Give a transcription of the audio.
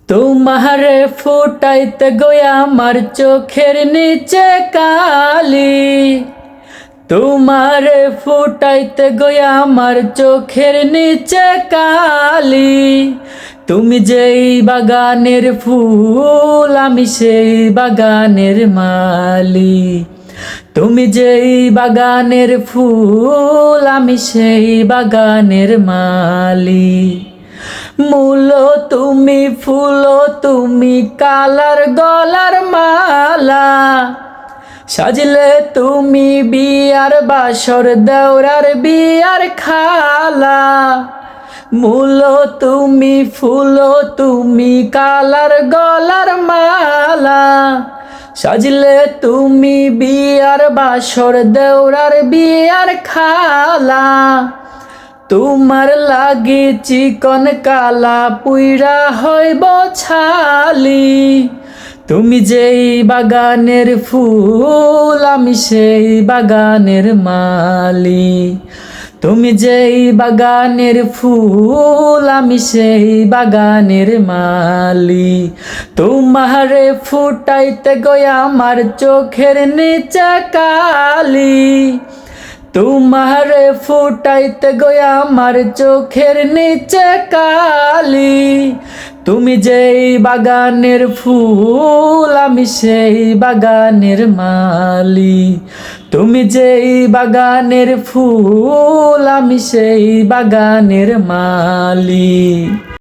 তোমারে ফুটাইতে গয়া আমার চোখের নিচে কালি। তোমারে ফুটাইতে গয়া আমার চোখের নিচে কালি। তুমি যেই বাগানের ফুল আমি সেই বাগানের মালি। তুমি যেই বাগানের ফুল আমি সেই বাগানের মালি। মূল তুমি ফুল তুমি কালার গলার মালা। সাজলে তুমি বিয়ার বাসর দেওরার বিয়ার খালা। মূল তুমি ফুল তুমি কালার গলার মালা। সাজলে তুমি বিয়ার বাসর দেওরার বিয়ার খালা। তোমার লাগি চিকন কালা পুইরা হইব ছালি। তুমি যেই বাগানের ফুল আমি সেই বাগানের মালি। তুমি যেই বাগানের ফুল আমি সেই বাগানের মালি। তোমারে ফুটাইতে গয়া আমার চোখের নিচে কালি। তোমারে ফুটাইতে গয়া আমার চোখের নিচে কালি। তুমি যেই বাগানের ফুল আমি সেই বাগানের মালি। তুমি যেই বাগানের ফুল আমি সেই বাগানের মালি।